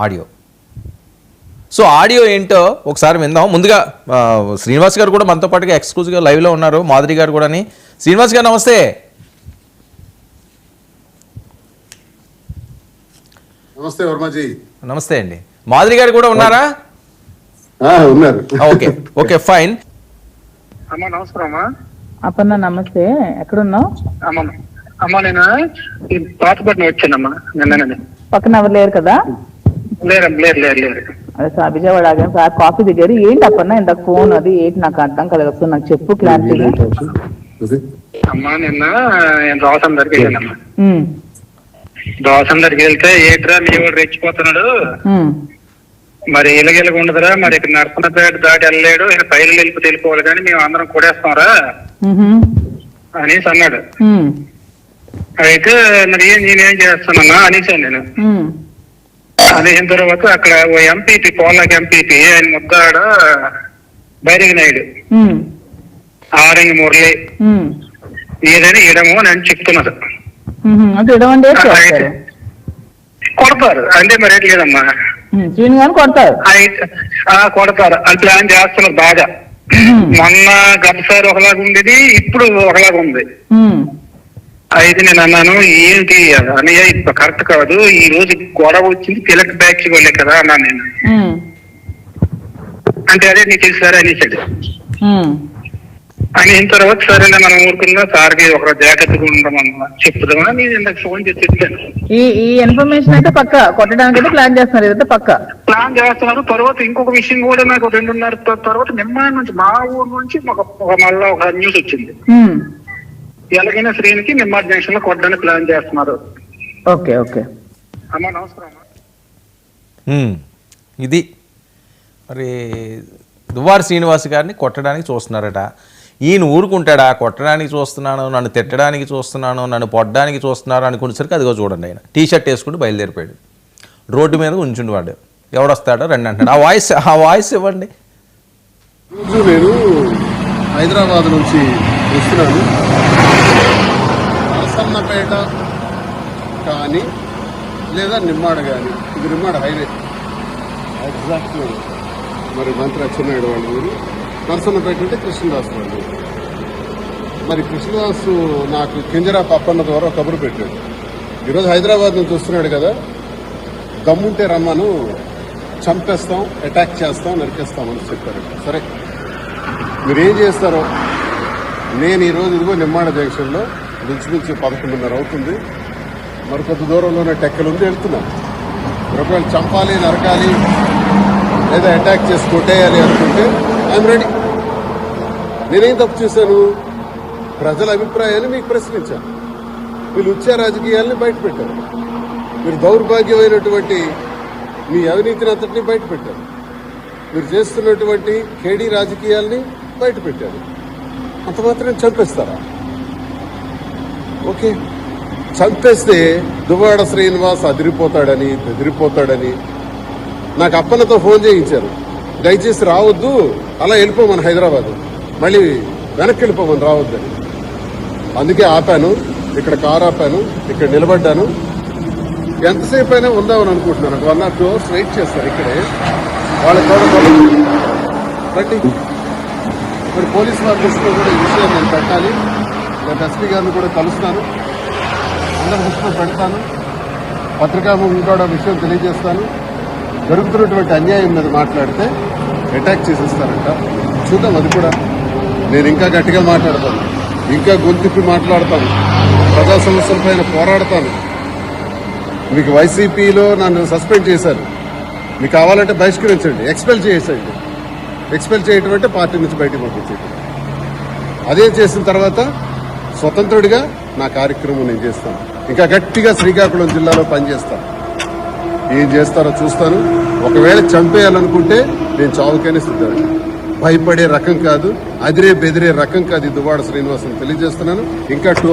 Audio. So audio ఏంటో ఒకసారి విందాం. ముందుగా శ్రీనివాస్ గారు కూడా మనతో పాటుగా ఎక్స్క్లూజివ్గా లైవ్లో ఉన్నారు, మాధురి గారు కూడా. శ్రీనివాస్ గారు నమస్తే. నమస్తే వర్మజీ. నమస్తే అండి. మాధురి గారు కూడా ఉన్నారా? ఉన్నారు. Okay okay fine. అమ్మా నమస్కారం. అప్పన్న నమస్తే, ఎక్కడున్నావు? అమ్మా నేను ఈ పాతపట్నం వచ్చానమ్మా నిన్ననే. పక్కన ఎవరు లేరు కదా? లేరు. అదే సార్ విజయవాడ ఆగాను సార్, కాఫీ దిగారు. ఏంటి అప్పన్న ఇందాక ఫోన్ అది ఏంటి నాకు అర్థం కలగదు, నాకు చెప్పు క్లారిటీగా. అమ్మా నిన్న నేను దోసం దగ్గరికి వెళ్ళానమ్మా. దోసం దగ్గరికి వెళ్తే ఏట్రా మీ వాడు రెచ్చిపోతున్నాడు, మరి ఇలాగెలాగ ఉండదురా, మరి ఇక్కడ నర్సనపేట దాటి వెళ్ళలేడు, ఇక్కడ పైలు వెళ్ళి తెలిపోవాలి కానీ మేము అందరం కూడేస్తాంరా అనేసి అన్నాడు. అయితే మరి నేనేం చేస్తానన్నా అనేసాను నేను. అనేసిన తర్వాత అక్కడ ఓ ఎంపీపీ, పోలాకి ఎంపీపీ, ఆయన ముద్దాడ బైరంగి నాయుడు, ఆరంగి మురళి ఏదైనా ఇడము అని చెప్తున్నారు. కొడతారు అంటే మరి లేదమ్మా, కొడతారు అది ప్లాన్ చేస్తున్నారు బాగా. మొన్న గతసారి ఒకలాగా ఉండేది, ఇప్పుడు ఒకలాగా ఉంది. అయితే నేను అన్నాను ఏంటి అన్నయ్య ఇప్పుడు కరెక్ట్ కాదు, ఈ రోజు గొడవ వచ్చింది తిలక్ బ్యాచ్ వాళ్ళే కదా అన్నాను నేను. అంటే అదే నీకు తెలుసారా అనేసాడు. అయిన తర్వాత సరే మనం ఊరుకున్నా, సార్కి ఒక జాగ్రత్తగా ఉండమన్నా చెప్తామని నేను ఇందాక ఫోన్ చేసి చెప్పాను. ఈ ఇన్ఫర్మేషన్ అయితే పక్క కొట్టడానికి అయితే ప్లాన్ చేస్తున్నారు, ఇదైతే పక్క ప్లాన్ చేస్తున్నారు. తర్వాత ఇంకొక విషయం కూడా నాకు 2:30 తర్వాత నిమ్మాన్ నుంచి మా ఊరు నుంచి మళ్ళా ఒక న్యూస్ వచ్చింది. ఎలాగైనా శ్రీనికి నిమ్మాడ్ జంక్షన్ లో కొట్టడానికి ప్లాన్ చేస్తున్నారు. ఓకే ఓకే అమ్మా నమస్కారం. ఇది మరి దువ్వారి శ్రీనివాస్ గారిని కొట్టడానికి చూస్తున్నారట. ఈయన ఊరుకుంటాడా? కొట్టడానికి చూస్తున్నాను, నన్ను తిట్టడానికి చూస్తున్నాను, నన్ను పొట్టడానికి చూస్తున్నారు అనుకునేసరికి అదిగో చూడండి, ఆయన టీషర్ట్ వేసుకుంటూ బయలుదేరిపోయాడు. రోడ్డు మీద ఉంచుండివాడు. ఎవడొస్తాడో రండి అంటాడు. ఆ వాయిస్ ఇవ్వండి. నేను హైదరాబాద్ నుంచి వస్తున్నాను. నరసన్నపేట కానీ లేదా నిమ్మాడ కానీ, ఇది నిమ్మాడ హైవే ఎగ్జాక్ట్. మరి మంత్రి అచ్చెన్నాయుడు వాళ్ళ ఊరు. నరసన్నపేట అంటే కృష్ణదాస్ వాళ్ళు. మరి కృష్ణదాసు నాకు కింజరా పప్పన్న ద్వారా కబురు పెట్టాడు, ఈరోజు హైదరాబాద్ నుంచి వస్తున్నాడు కదా, దమ్ముంటే రమ్మను, చంపేస్తాం, అటాక్ చేస్తాం, నరికేస్తామని చెప్పారు. సరే మీరేం చేస్తారో. నేను ఈరోజు ఇదిగో నిమ్మాడ జంక్షన్లో నుంచి 11:30 అవుతుంది. మరి కొద్ది దూరంలోనే టెక్కలు ఉంది, వెళ్తున్నాను. ఒకవేళ చంపాలి, నరకాలి లేదా అటాక్ చేసి కొట్టేయాలి అనుకుంటే ఐఎమ్ రెడీ. నేనేం తప్పు చేశాను? ప్రజల అభిప్రాయాన్ని మీకు ప్రశ్నించాను. వీళ్ళు ఉచ్చ రాజకీయాల్ని బయటపెట్టారు. మీరు దౌర్భాగ్యమైనటువంటి మీ అవినీతిని అంతటినీ బయటపెట్టారు. మీరు చేస్తున్నటువంటి కేడీ రాజకీయాల్ని బయటపెట్టారు. అంత మాత్రం చంపేస్తారా? ఓకే, చంపేస్తే దువ్వాడ శ్రీనివాస్ అదిరిపోతాడని బెదిరిపోతాడని నాకు అప్పన్నతో ఫోన్ చేయించారు. దయచేసి రావద్దు, అలా వెళ్ళిపోమని హైదరాబాద్, మళ్ళీ వెనక్కి వెళ్ళిపోమని రావద్దని. అందుకే ఆపాను, ఇక్కడ కారు ఆపాను, ఇక్కడ నిలబడ్డాను. ఎంతసేపు అయినా ఉందామని అనుకుంటున్నాను. 1 or 2 hours వెయిట్ చేస్తారు ఇక్కడే. వాళ్ళ రండి. మరి పోలీసు వారి దృష్టిలో కూడా ఈ విషయం నేను పెట్టాలి. రేపు ఎస్పీ గారిని కూడా కలుస్తాను, అందరి దృష్టిలో పెడతాను, పత్రికాముఖం కూడా విషయం తెలియజేస్తాను. జరుగుతున్నటువంటి అన్యాయం మీద మాట్లాడితే అటాక్ చేసేస్తారంట. చూద్దాం, అది కూడా నేను ఇంకా గట్టిగా మాట్లాడతాను, ఇంకా గొంతుప్పి మాట్లాడతాను, ప్రజా సమస్యలపైన పోరాడతాను. మీకు వైసీపీలో నన్ను సస్పెండ్ చేశారు, మీకు కావాలంటే బహిష్కరించండి, ఎక్స్పెల్ చేసేయండి. ఎక్స్పెల్ చేయటం అంటే పార్టీ నుంచి బయటకు పంపించేది. అదే చేసిన తర్వాత స్వతంత్రుడిగా నా కార్యక్రమం నేను చేస్తాను. ఇంకా గట్టిగా శ్రీకాకుళం జిల్లాలో పనిచేస్తాను. ఏం చేస్తారో చూస్తాను. ఒకవేళ చంపేయాలనుకుంటే నేను చావుకైనా సిద్ధంగా. భయపడే రకం కాదు, అదిరే బెదిరే రకం కాదు ఈ దువ్వాడ శ్రీనివాసన్ తెలియజేస్తున్నాను. ఇంకా